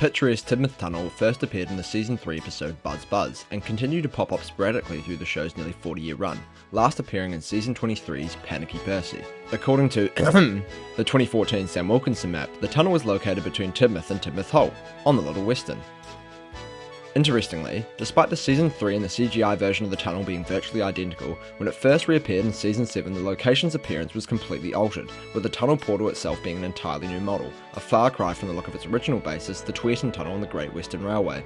picturesque Tidmouth Tunnel first appeared in the Season 3 episode Buzz Buzz, and continued to pop up sporadically through the show's nearly 40-year run, last appearing in Season 23's Panicky Percy. According to the 2014 Sam Wilkinson map, the tunnel was located between Tidmouth and Tidmouth Halt, on the Little Western. Interestingly, despite the Season 3 and the CGI version of the tunnel being virtually identical, when it first reappeared in Season 7 the location's appearance was completely altered, with the tunnel portal itself being an entirely new model, a far cry from the look of its original basis, the Tweeton Tunnel on the Great Western Railway.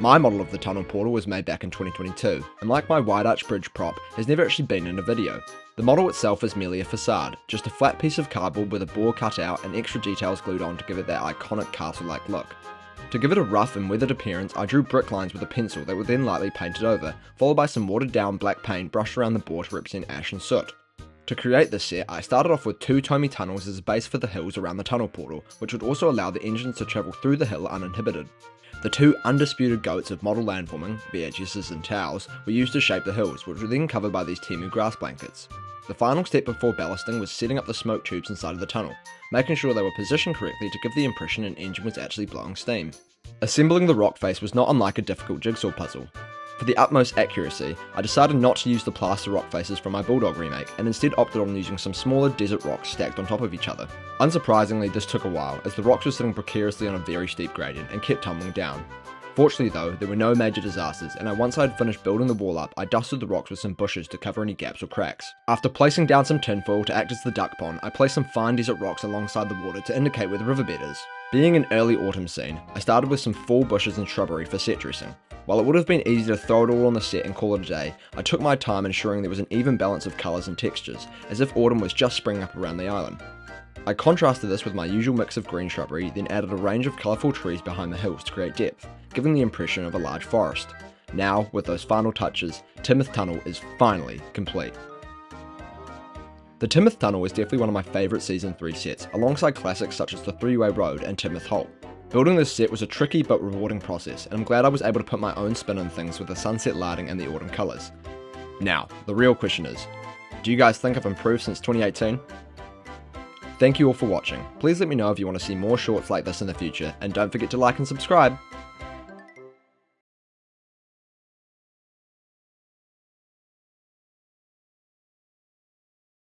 My model of the tunnel portal was made back in 2022, and like my Wide Arch Bridge prop, has never actually been in a video. The model itself is merely a facade, just a flat piece of cardboard with a bore cut out and extra details glued on to give it that iconic castle-like look. To give it a rough and weathered appearance, I drew brick lines with a pencil that were then lightly painted over, followed by some watered down black paint brushed around the bore to represent ash and soot. To create this set, I started off with 2 Tommi tunnels as a base for the hills around the tunnel portal, which would also allow the engines to travel through the hill uninhibited. The 2 undisputed goats of model landforming, VHSs and towels, were used to shape the hills, which were then covered by these Temu grass blankets. The final step before ballasting was setting up the smoke tubes inside of the tunnel, making sure they were positioned correctly to give the impression an engine was actually blowing steam. Assembling the rock face was not unlike a difficult jigsaw puzzle. For the utmost accuracy, I decided not to use the plaster rock faces from my Bulldog remake, and instead opted on using some smaller desert rocks stacked on top of each other. Unsurprisingly, this took a while, as the rocks were sitting precariously on a very steep gradient and kept tumbling down. Fortunately though, there were no major disasters, and once I had finished building the wall up, I dusted the rocks with some bushes to cover any gaps or cracks. After placing down some tinfoil to act as the duck pond, I placed some fine desert rocks alongside the water to indicate where the riverbed is. Being an early autumn scene, I started with some fall bushes and shrubbery for set dressing. While it would have been easy to throw it all on the set and call it a day, I took my time ensuring there was an even balance of colours and textures, as if autumn was just springing up around the island. I contrasted this with my usual mix of green shrubbery, then added a range of colourful trees behind the hills to create depth, giving the impression of a large forest. Now, with those final touches, Tidmouth Tunnel is finally complete. The Tidmouth Tunnel is definitely one of my favourite Season 3 sets, alongside classics such as the Three-Way Road and Tidmouth Halt. Building this set was a tricky but rewarding process, and I'm glad I was able to put my own spin on things with the sunset lighting and the autumn colours. Now, the real question is, do you guys think I've improved since 2018? Thank you all for watching. Please let me know if you want to see more shorts like this in the future, and don't forget to like and subscribe.